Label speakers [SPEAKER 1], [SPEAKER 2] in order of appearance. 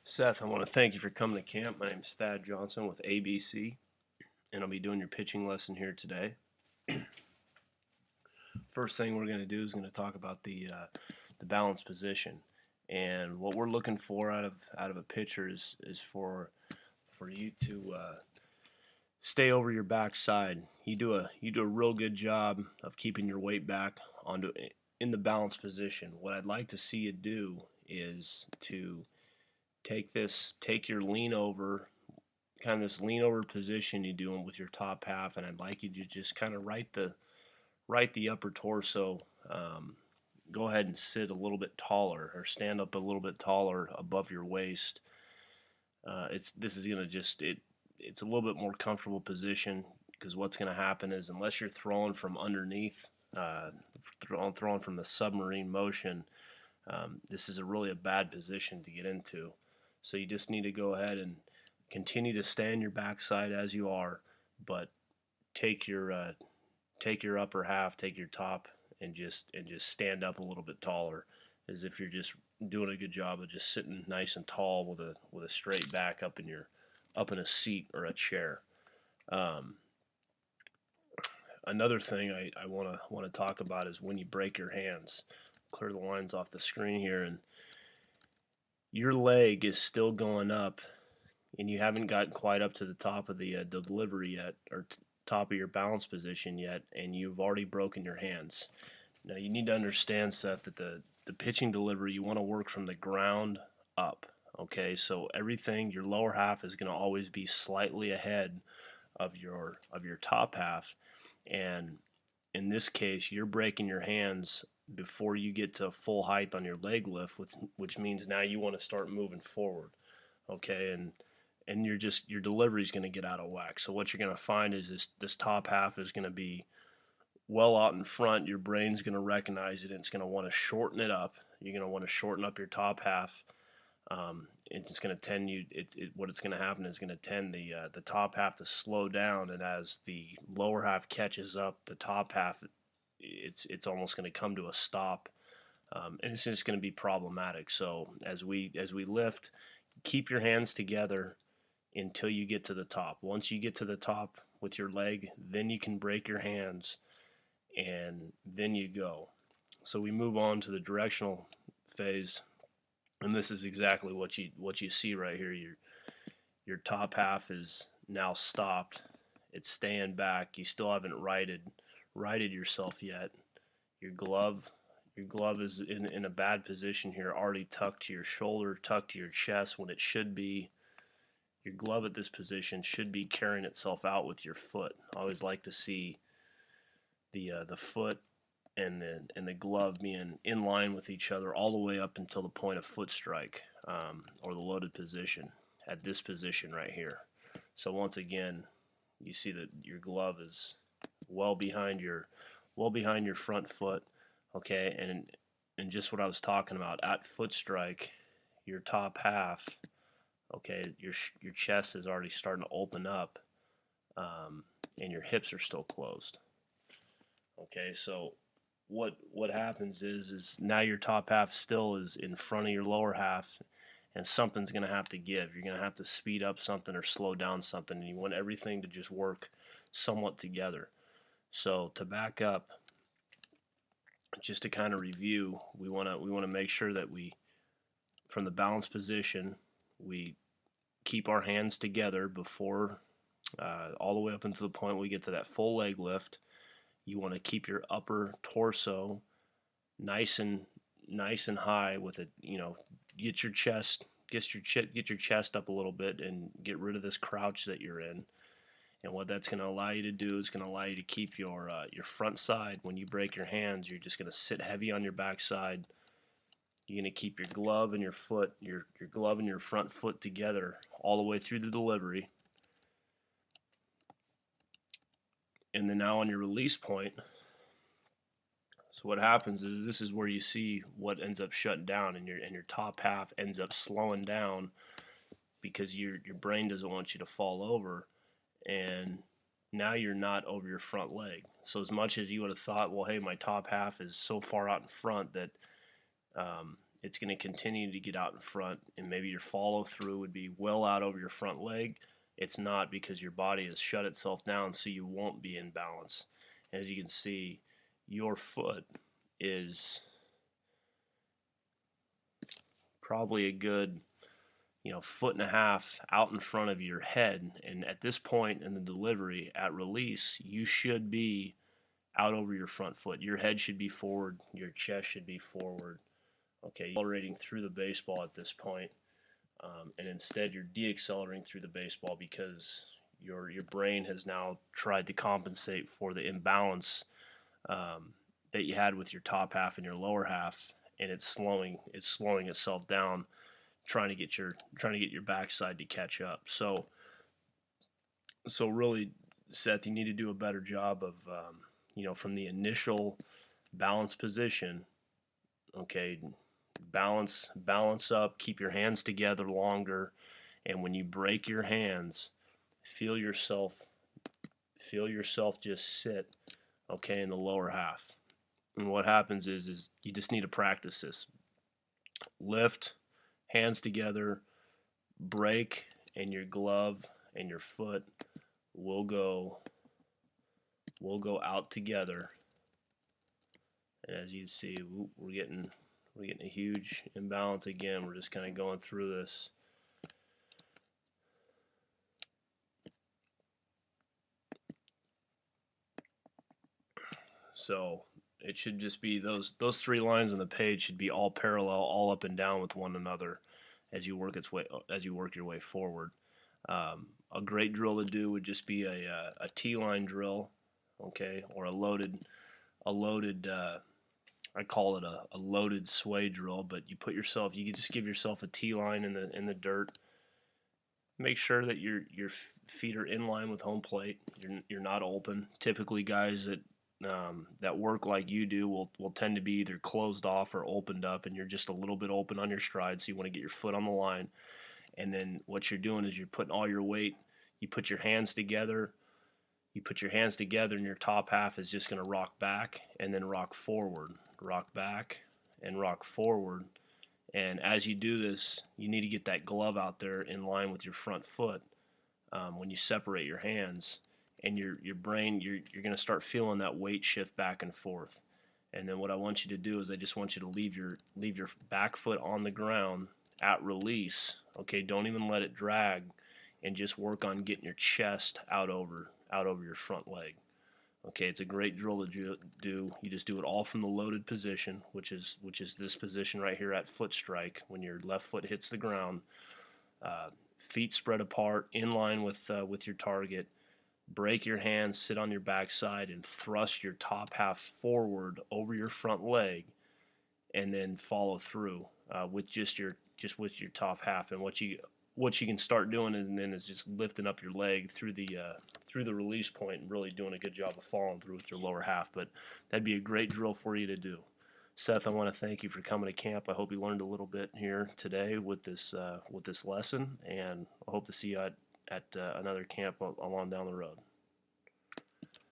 [SPEAKER 1] Seth, I want to thank you for coming to camp. My name is Thad Johnson with ABC, and I'll be doing your pitching lesson here today. First thing we're going to do is going to talk about the balanced position, and what we're looking for out of a pitcher is for you to stay over your backside. You do a real good job of keeping your weight back onto in the balanced position. What I'd like to see you do is to take your lean over, kind of this lean over position you do with your top half, and I'd like you to just kind of right the upper torso. Go ahead and sit a little bit taller or stand up a little bit taller above your waist. This is gonna it's a little bit more comfortable position because what's gonna happen is unless you're throwing from underneath, throwing from the submarine motion, this is really a bad position to get into. So you just need to go ahead and continue to stay on your backside as you are, but take your take your upper half, take your top, and just stand up a little bit taller, as if you're just doing a good job of just sitting nice and tall with a straight back up in a seat or a chair. Um, Another thing I want to talk about is when you break your hands. Clear the lines off the screen here, and your leg is still going up, and you haven't gotten quite up to the top of the delivery yet, or top of your balance position yet, and you've already broken your hands. Now you need to understand, Seth, that the pitching delivery, you want to work from the ground up. Okay, so everything, your lower half is going to always be slightly ahead of your top half, and in this case, you're breaking your hands before you get to full height on your leg lift, which means now you want to start moving forward. Okay, and your delivery is going to get out of whack. So what you're going to find is this top half is going to be well out in front. Your brain's going to recognize it, and it's going to want to shorten it up. You're going to want to shorten up your top half. It's going to tend what it's going to happen is going to tend the top half to slow down, and as the lower half catches up, the top half it's almost going to come to a stop, and it's just going to be problematic. So as we lift, keep your hands together until you get to the top. Once you get to the top with your leg, then you can break your hands, and then you go. So we move on to the directional phase, and this is exactly what you see right here. Your top half is now stopped. It's staying back. You still haven't righted yourself yet. Your glove is in a bad position here, already tucked to your shoulder, tucked to your chest, when it should be. Your glove at this position should be carrying itself out with your foot. I always like to see the foot and the glove being in line with each other all the way up until the point of foot strike, or the loaded position at this position right here. So once again, you see that your glove is well behind your front foot. Okay, and just what I was talking about, at foot strike, your top half, okay, your chest is already starting to open up, and your hips are still closed. Okay, so what happens is now your top half still is in front of your lower half, and something's going to have to give. You're going to have to speed up something or slow down something, and you want everything to just work somewhat together. So to back up, just to kind of review, we want to make sure that from the balanced position, we keep our hands together before, all the way up until the point we get to that full leg lift. You want to keep your upper torso nice and high with it. Get your chest up a little bit and get rid of this crouch that you're in. And what that's going to allow you to do is going to allow you to keep your front side. When you break your hands, you're just going to sit heavy on your back side. You're going to keep your glove and your foot, your glove and your front foot together all the way through the delivery. And then now on your release point, so what happens is this is where you see what ends up shutting down, and your top half ends up slowing down because your brain doesn't want you to fall over, and now you're not over your front leg. So as much as you would have thought, well, hey, my top half is so far out in front that it's going to continue to get out in front, and maybe your follow through would be well out over your front leg. It's not, because your body has shut itself down, so you won't be in balance. And as you can see, your foot is probably a good, foot and a half out in front of your head. And at this point in the delivery, at release, you should be out over your front foot. Your head should be forward, your chest should be forward. Okay, you're accelerating through the baseball at this point, and instead you're deaccelerating through the baseball because your brain has now tried to compensate for the imbalance that you had with your top half and your lower half, and it's slowing itself down, trying to get your backside to catch up. So really, Seth, you need to do a better job of from the initial balance position. Okay, balance up, keep your hands together longer, and when you break your hands, feel yourself just sit, okay, in the lower half. And what happens is you just need to practice this. Lift, hands together, break, and your glove and your foot will go out together. And as you can see, we're getting a huge imbalance again. We're just kind of going through this. So it should just be those 3 lines on the page should be all parallel, all up and down with one another as you work your way forward. A great drill to do would just be a T-line drill, okay, or a loaded I call it a loaded sway drill. But you can just give yourself a T-line in the dirt. Make sure that your feet are in line with home plate. You're not open. Typically, guys that work like you do will tend to be either closed off or opened up, and you're just a little bit open on your stride. So you want to get your foot on the line, and then what you're doing is you're putting all your weight. You put your hands together. And your top half is just going to rock back and then rock forward, rock back and rock forward. And as you do this, you need to get that glove out there in line with your front foot when you separate your hands. And your brain, you're going to start feeling that weight shift back and forth. And then what I want you to do is I just want you to leave your back foot on the ground at release. Okay, don't even let it drag, and just work on getting your chest out over your front leg. Okay, it's a great drill to do. You just do it all from the loaded position, which is this position right here at foot strike, when your left foot hits the ground. Feet spread apart, in line with your target. Break your hands, sit on your backside, and thrust your top half forward over your front leg, and then follow through with just with your top half. And what you can start doing and then is just lifting up your leg through the release point and really doing a good job of following through with your lower half. But that'd be a great drill for you to do. Seth, I want to thank you for coming to camp. I hope you learned a little bit here today with this lesson, and I hope to see you at another camp along down the road.